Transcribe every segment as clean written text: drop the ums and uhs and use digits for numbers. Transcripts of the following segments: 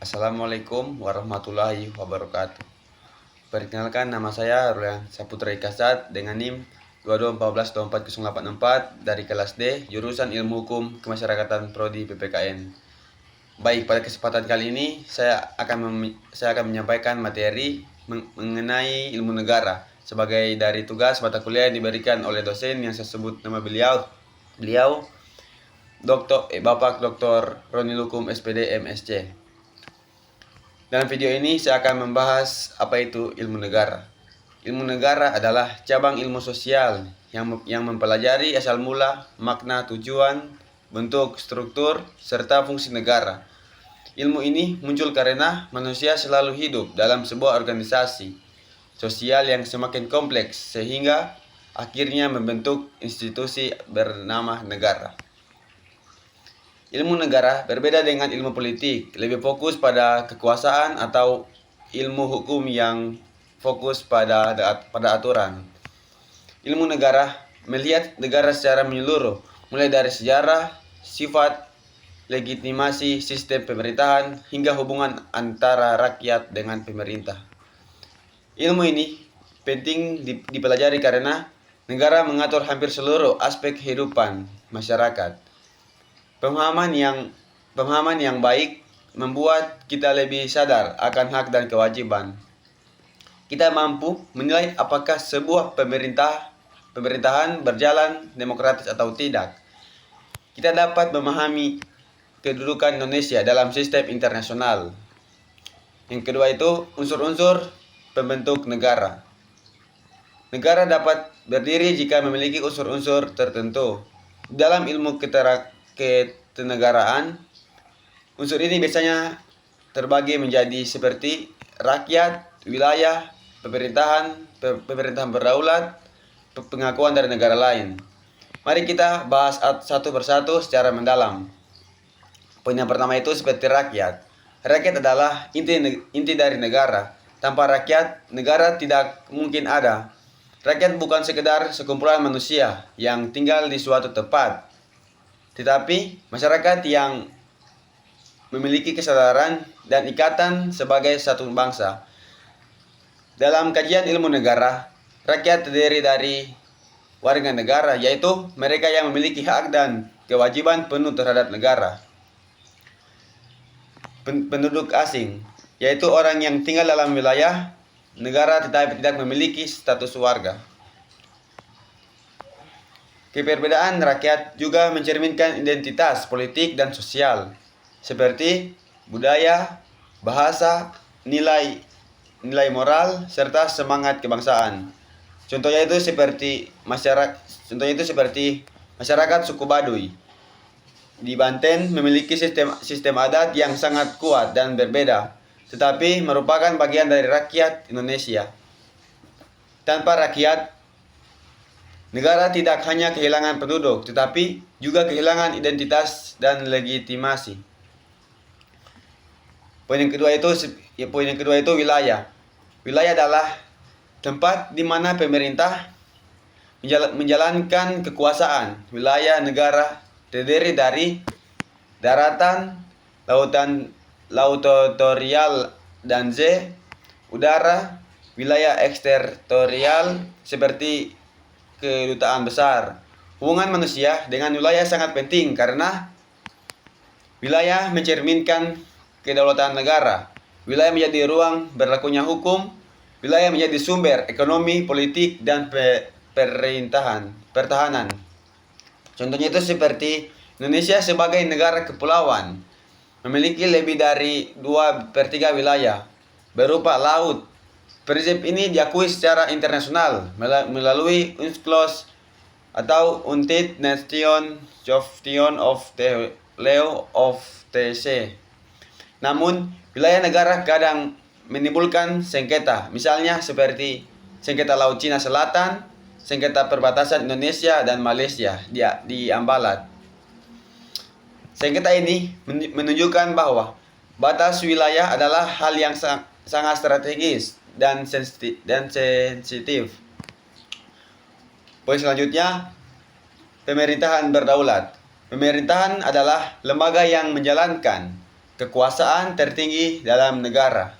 Assalamualaikum warahmatullahi wabarakatuh. Perkenalkan, nama saya Rulian Saputra Ikasat dengan NIM 22142404 dari kelas D, jurusan Ilmu Hukum Kemasyarakatan Prodi PPKN. Baik, pada kesempatan kali ini saya akan menyampaikan materi mengenai ilmu negara sebagai dari tugas mata kuliah yang diberikan oleh dosen yang saya sebut nama beliau Bapak Dr. Roni Lukum SPD MSc. Dalam video ini saya akan membahas apa itu ilmu negara. Ilmu negara adalah cabang ilmu sosial yang mempelajari asal mula, makna, tujuan, bentuk, struktur, serta fungsi negara. Ilmu ini muncul karena manusia selalu hidup dalam sebuah organisasi sosial yang semakin kompleks sehingga akhirnya membentuk institusi bernama negara. Ilmu negara berbeda dengan ilmu politik, lebih fokus pada kekuasaan, atau ilmu hukum yang fokus pada aturan. Ilmu negara melihat negara secara menyeluruh, mulai dari sejarah, sifat, legitimasi, sistem pemerintahan, hingga hubungan antara rakyat dengan pemerintah. Ilmu ini penting dipelajari karena negara mengatur hampir seluruh aspek kehidupan masyarakat. Pemahaman yang baik membuat kita lebih sadar akan hak dan kewajiban. Kita mampu menilai apakah sebuah pemerintahan berjalan demokratis atau tidak. Kita dapat memahami kedudukan Indonesia dalam sistem internasional. Yang kedua itu unsur-unsur pembentuk negara. Negara dapat berdiri jika memiliki unsur-unsur tertentu. Dalam ilmu ketenegaraan, unsur ini biasanya terbagi menjadi seperti rakyat, wilayah, pemerintahan berdaulat, pengakuan dari negara lain. Mari kita bahas satu persatu secara mendalam. Poin yang pertama itu seperti rakyat. Rakyat adalah inti dari negara. Tanpa rakyat, negara tidak mungkin ada. Rakyat bukan sekedar sekumpulan manusia yang tinggal di suatu tempat, tetapi masyarakat yang memiliki kesadaran dan ikatan sebagai satu bangsa. Dalam kajian ilmu negara, rakyat terdiri dari warga negara, yaitu mereka yang memiliki hak dan kewajiban penuh terhadap negara. Penduduk asing, yaitu orang yang tinggal dalam wilayah negara tetapi tidak memiliki status warga. Keberadaan rakyat juga mencerminkan identitas politik dan sosial, seperti budaya, bahasa, nilai moral, serta semangat kebangsaan. Contohnya itu seperti masyarakat suku Baduy di Banten memiliki sistem adat yang sangat kuat dan berbeda, tetapi merupakan bagian dari rakyat Indonesia. Tanpa rakyat, negara tidak hanya kehilangan penduduk, tetapi juga kehilangan identitas dan legitimasi. Poin yang kedua itu wilayah. Wilayah adalah tempat di mana pemerintah menjalankan kekuasaan. Wilayah negara terdiri dari daratan, teritorial dan udara, wilayah eksteritorial seperti kedutaan besar. Hubungan manusia dengan wilayah sangat penting karena wilayah mencerminkan kedaulatan negara. Wilayah menjadi ruang berlakunya hukum. Wilayah menjadi sumber ekonomi, politik, dan pertahanan. Contohnya itu seperti Indonesia sebagai negara kepulauan memiliki lebih dari 2/3 wilayah berupa laut. Prinsip ini diakui secara internasional melalui UNCLOS atau United Nations Convention of the Law of the Sea. Namun, wilayah negara kadang menimbulkan sengketa, misalnya seperti sengketa Laut Cina Selatan, sengketa perbatasan Indonesia dan Malaysia di Ambalat. Sengketa ini menunjukkan bahwa batas wilayah adalah hal yang sangat strategis dan sensitif. Poin selanjutnya, pemerintahan berdaulat. Pemerintahan adalah lembaga yang menjalankan kekuasaan tertinggi dalam negara.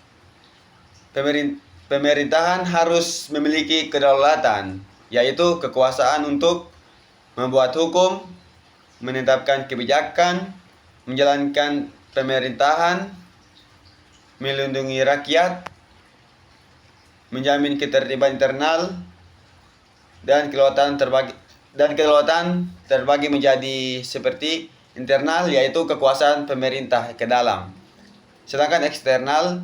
Pemerintahan harus memiliki kedaulatan, yaitu kekuasaan untuk membuat hukum, menetapkan kebijakan, menjalankan pemerintahan, melindungi rakyat, menjamin ketertiban internal, dan kedaulatan terbagi menjadi seperti internal, yaitu kekuasaan pemerintah ke dalam, sedangkan eksternal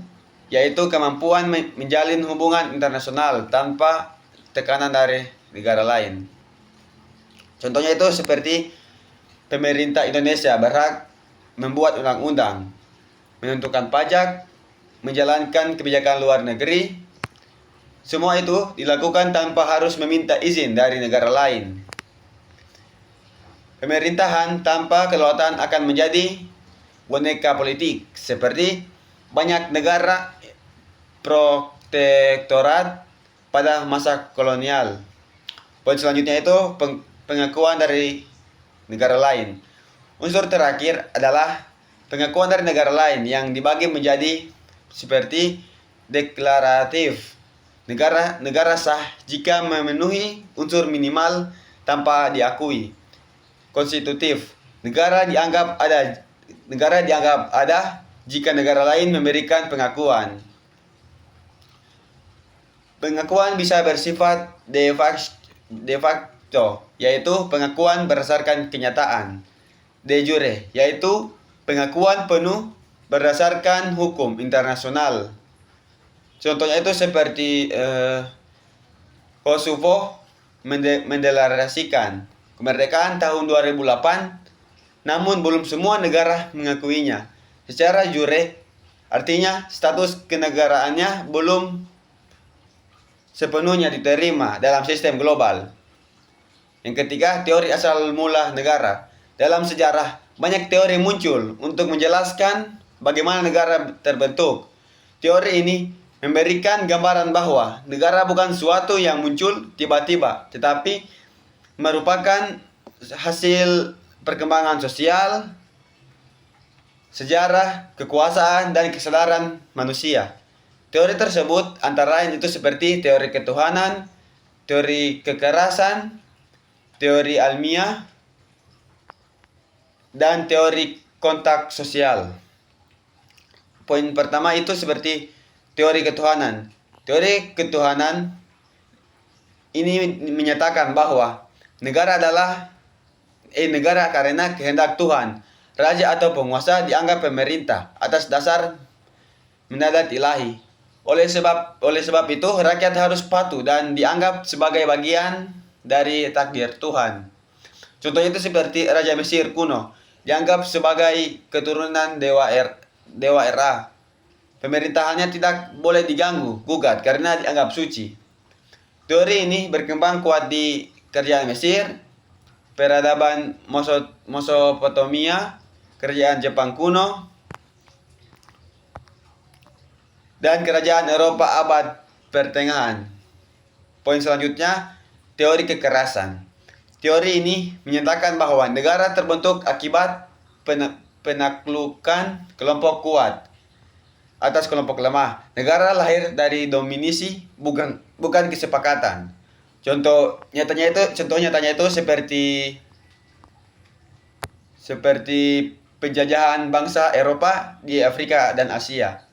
yaitu kemampuan menjalin hubungan internasional tanpa tekanan dari negara lain. Contohnya itu seperti pemerintah Indonesia berhak membuat undang-undang, menentukan pajak, menjalankan kebijakan luar negeri. Semua itu dilakukan tanpa harus meminta izin dari negara lain. Pemerintahan tanpa kedaulatan akan menjadi boneka politik, seperti banyak negara protektorat pada masa kolonial. Poin selanjutnya itu pengakuan dari negara lain. Unsur terakhir adalah pengakuan dari negara lain yang dibagi menjadi seperti deklaratif. Negara sah jika memenuhi unsur minimal tanpa diakui. Konstitutif. Negara dianggap ada jika negara lain memberikan pengakuan. Pengakuan bisa bersifat de facto, yaitu pengakuan berdasarkan kenyataan. De jure, yaitu pengakuan penuh berdasarkan hukum internasional. Contohnya itu seperti Kosovo mendeklarasikan kemerdekaan tahun 2008, namun belum semua negara mengakuinya. Secara jure, artinya status kenegaraannya belum sepenuhnya diterima dalam sistem global. Yang ketiga, teori asal mula negara. Dalam sejarah, banyak teori muncul untuk menjelaskan bagaimana negara terbentuk. Teori ini memberikan gambaran bahwa negara bukan suatu yang muncul tiba-tiba, tetapi merupakan hasil perkembangan sosial, sejarah, kekuasaan, dan kesadaran manusia. Teori tersebut antara lain itu seperti teori ketuhanan, teori kekerasan, teori almiah, dan teori kontak sosial. Poin pertama itu seperti teori ketuhanan. Teori ketuhanan ini menyatakan bahwa negara karena kehendak Tuhan. Raja atau penguasa dianggap pemerintah atas dasar mendadak ilahi. Oleh sebab itu rakyat harus patuh dan dianggap sebagai bagian dari takdir Tuhan. Contohnya itu seperti Raja Mesir kuno, dianggap sebagai keturunan dewa Ra. Pemerintahannya tidak boleh diganggu, gugat karena dianggap suci. Teori ini berkembang kuat di kerajaan Mesir, peradaban Mesopotamia, kerajaan Jepang kuno, dan kerajaan Eropa abad pertengahan. Poin selanjutnya, teori kekerasan. Teori ini menyatakan bahwa negara terbentuk akibat penaklukan kelompok kuat atas kelompok lemah. Negara lahir dari dominasi, bukan kesepakatan. Contoh nyatanya itu seperti penjajahan bangsa Eropa di Afrika dan Asia.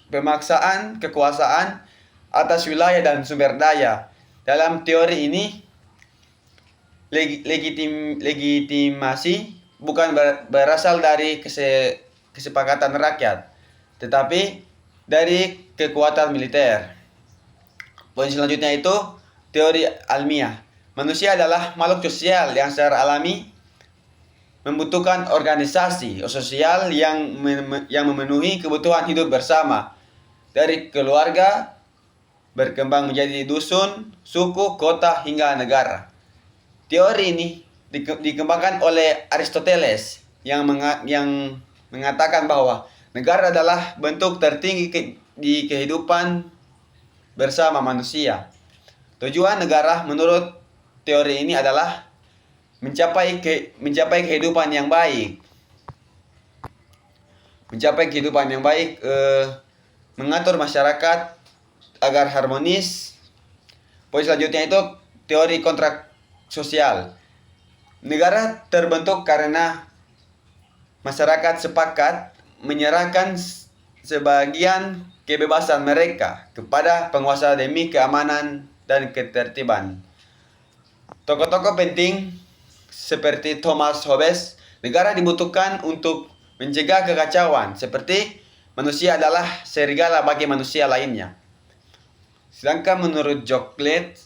Pemaksaan kekuasaan atas wilayah dan sumber daya. Dalam teori ini, legitimasi bukan berasal dari kesepakatan rakyat, tetapi dari kekuatan militer. Poin selanjutnya itu teori almiah. Manusia adalah makhluk sosial yang secara alami membutuhkan organisasi sosial yang memenuhi kebutuhan hidup bersama. Dari keluarga berkembang menjadi dusun, suku, kota, hingga negara. Teori ini dikembangkan oleh Aristoteles yang mengatakan bahwa negara adalah bentuk tertinggi di kehidupan bersama manusia. Tujuan negara menurut teori ini adalah mencapai kehidupan yang baik. mencapai kehidupan yang baik, mengatur masyarakat agar harmonis. Poin selanjutnya itu teori kontrak sosial. Negara terbentuk karena masyarakat sepakat menyerahkan sebagian kebebasan mereka kepada penguasa demi keamanan dan ketertiban. Tokoh-tokoh penting seperti Thomas Hobbes, negara dibutuhkan untuk mencegah kekacauan, seperti manusia adalah serigala bagi manusia lainnya. Sedangkan menurut Jocklet,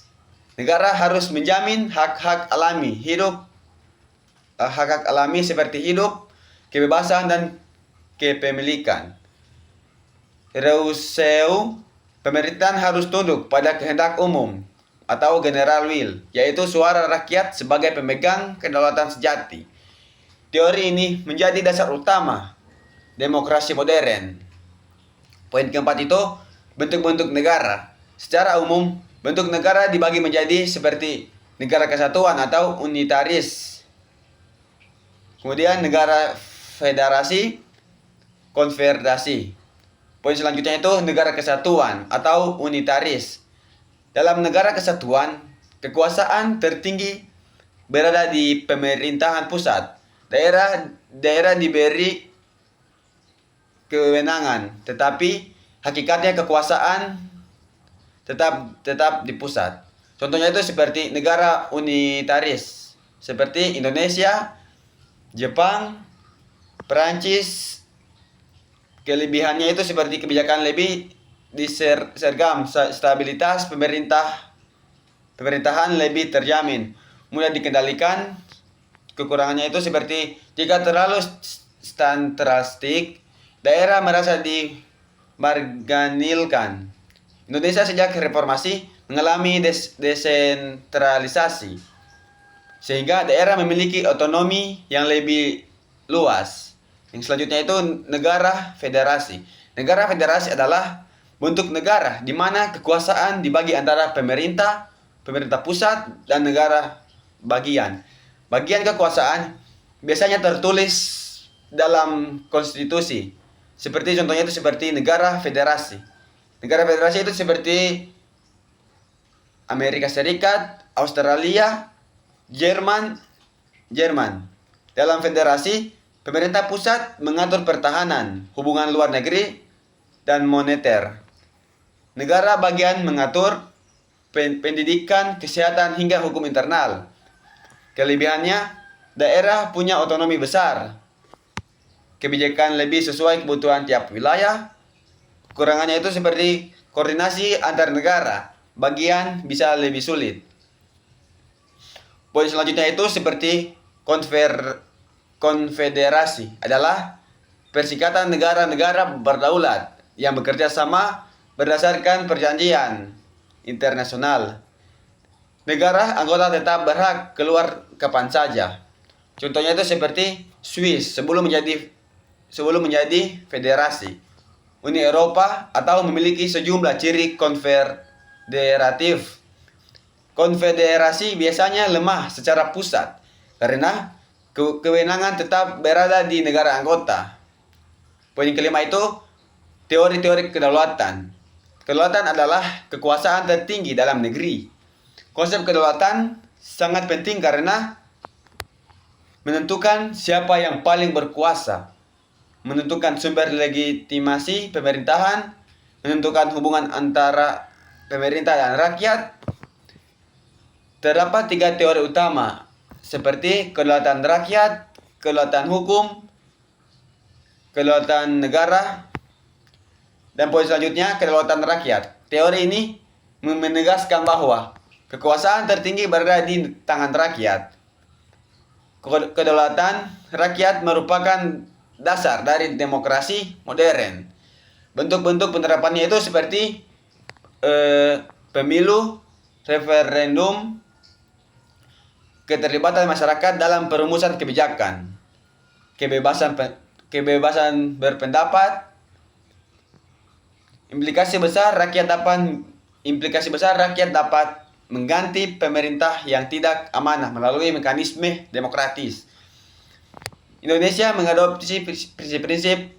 negara harus menjamin hak-hak alami hidup, hak-hak alami seperti hidup, kebebasan, dan kepemilikan. Rousseau, pemerintahan harus tunduk pada kehendak umum atau general will, yaitu suara rakyat sebagai pemegang kedaulatan sejati. Teori ini menjadi dasar utama demokrasi modern. Poin keempat itu bentuk-bentuk negara. Secara umum, bentuk negara dibagi menjadi seperti negara kesatuan atau unitaris. Kemudian negara federasi, konfederasi. Poin selanjutnya itu negara kesatuan atau unitaris. Dalam negara kesatuan, kekuasaan tertinggi berada di pemerintahan pusat. Daerah diberi kewenangan, tetapi hakikatnya kekuasaan tetap di pusat. Contohnya itu seperti negara unitaris, seperti Indonesia, Jepang, Perancis. Kelebihannya itu seperti kebijakan lebih disergam, stabilitas pemerintahan lebih terjamin, mudah dikendalikan. Kekurangannya itu seperti jika terlalu sentralistik, daerah merasa dimarginalkan. Indonesia sejak reformasi mengalami desentralisasi, sehingga daerah memiliki otonomi yang lebih luas. Yang selanjutnya itu negara federasi. Negara federasi adalah bentuk negara di mana kekuasaan dibagi antara pemerintah pusat, dan negara bagian. Bagian kekuasaan biasanya tertulis dalam konstitusi. Seperti contohnya itu seperti negara federasi. Negara federasi itu seperti Amerika Serikat, Australia, Jerman. Dalam federasi, pemerintah pusat mengatur pertahanan, hubungan luar negeri, dan moneter. Negara bagian mengatur pendidikan, kesehatan, hingga hukum internal. Kelebihannya, daerah punya otonomi besar. Kebijakan lebih sesuai kebutuhan tiap wilayah. Kekurangannya itu seperti koordinasi antar negara. Bagian bisa lebih sulit. Poin selanjutnya itu seperti konfederasi adalah persikatan negara-negara berdaulat yang bekerja sama berdasarkan perjanjian internasional. Negara anggota tetap berhak keluar kapan saja. Contohnya itu seperti Swiss sebelum menjadi federasi. Uni Eropa atau memiliki sejumlah ciri konfederatif. Konfederasi biasanya lemah secara pusat karena kewenangan tetap berada di negara anggota. Poin kelima itu teori-teori kedaulatan. Kedaulatan adalah kekuasaan tertinggi dalam negeri. Konsep kedaulatan sangat penting karena menentukan siapa yang paling berkuasa, menentukan sumber legitimasi pemerintahan, menentukan hubungan antara pemerintah dan rakyat. Terdapat 3 teori utama, seperti kedaulatan rakyat, kedaulatan hukum, kedaulatan negara, dan poin selanjutnya kedaulatan rakyat. Teori ini menegaskan bahwa kekuasaan tertinggi berada di tangan rakyat. Kedaulatan rakyat merupakan dasar dari demokrasi modern. Bentuk-bentuk penerapannya itu seperti pemilu, referendum, keterlibatan masyarakat dalam perumusan kebijakan, kebebasan berpendapat. Implikasi besar rakyat dapat mengganti pemerintah yang tidak amanah melalui mekanisme demokratis. Indonesia mengadopsi prinsip-prinsip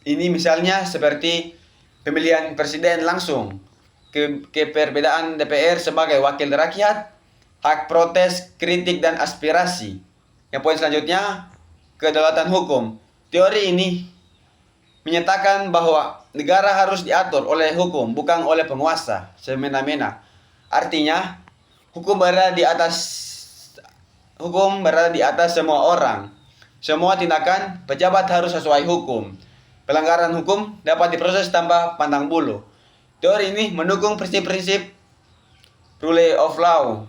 Ini misalnya seperti pemilihan presiden langsung, keberadaan DPR sebagai wakil rakyat, hak protes, kritik, dan aspirasi. Yang poin selanjutnya, kedaulatan hukum. Teori ini menyatakan bahwa negara harus diatur oleh hukum, bukan oleh penguasa semena-mena. Artinya, hukum berada di atas semua orang. Semua tindakan pejabat harus sesuai hukum. Pelanggaran hukum dapat diproses tanpa pandang bulu. Teori ini mendukung prinsip-prinsip rule of law.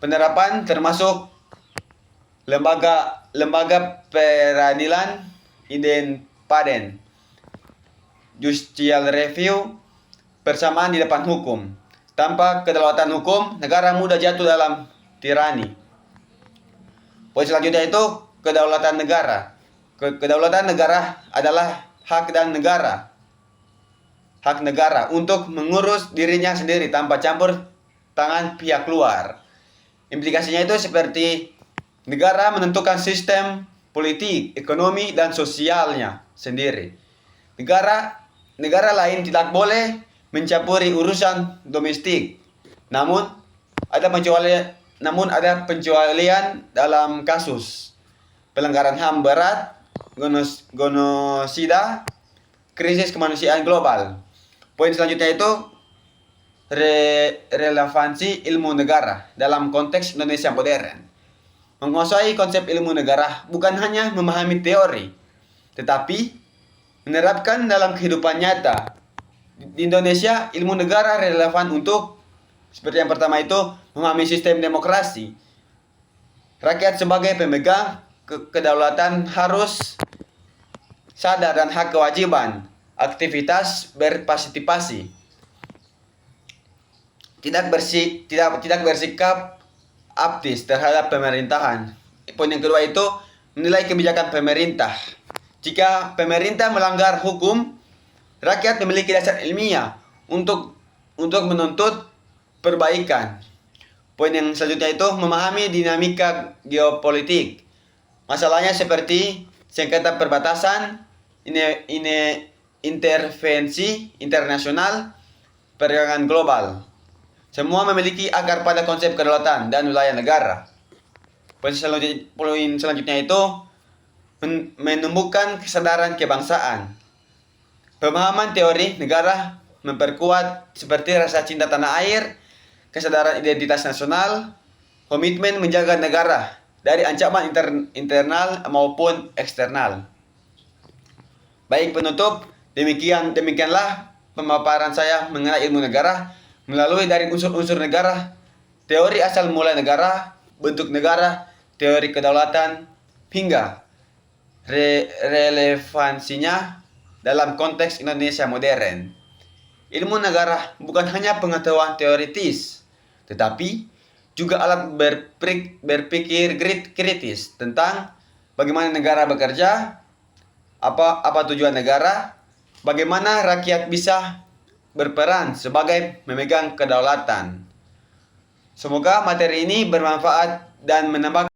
Penerapan termasuk lembaga peradilan independen, judicial review, persamaan di depan hukum. Tanpa kedaulatan hukum, negara mudah jatuh dalam tirani. Poin selanjutnya itu kedaulatan negara. Kedaulatan negara adalah hak negara untuk mengurus dirinya sendiri tanpa campur tangan pihak luar. Implikasinya itu seperti negara menentukan sistem politik, ekonomi, dan sosialnya sendiri. Negara lain tidak boleh mencampuri urusan domestik. Namun ada pengecualian dalam kasus pelanggaran HAM berat, genosida, krisis kemanusiaan global. Poin selanjutnya itu relevansi ilmu negara dalam konteks Indonesia modern. Menguasai konsep ilmu negara bukan hanya memahami teori, tetapi menerapkan dalam kehidupan nyata. Di Indonesia, ilmu negara relevan untuk, seperti yang pertama itu, memahami sistem demokrasi. Rakyat sebagai pemegang kedaulatan harus sadar dan hak kewajiban, aktivitas berpartisipasi. Tidak bersikap aptis terhadap pemerintahan. Poin yang kedua itu menilai kebijakan pemerintah. Jika pemerintah melanggar hukum, rakyat memiliki dasar ilmiah untuk menuntut perbaikan. Poin yang selanjutnya itu memahami dinamika geopolitik. Masalahnya seperti sengketa perbatasan, intervensi internasional, perdagangan global. Semua memiliki akar pada konsep kedaulatan dan wilayah negara. Poin selanjutnya itu menumbuhkan kesadaran kebangsaan. Pemahaman teori negara memperkuat seperti rasa cinta tanah air, kesadaran identitas nasional, komitmen menjaga negara dari ancaman internal maupun eksternal. Baik penutup, demikianlah pemaparan saya mengenai ilmu negara melalui dari unsur-unsur negara, teori asal mula negara, bentuk negara, teori kedaulatan, hingga relevansinya dalam konteks Indonesia modern. Ilmu negara bukan hanya pengetahuan teoritis, tetapi juga alat berpikir kritis tentang bagaimana negara bekerja, apa tujuan negara, bagaimana rakyat bisa berperan sebagai memegang kedaulatan. Semoga materi ini bermanfaat dan menambah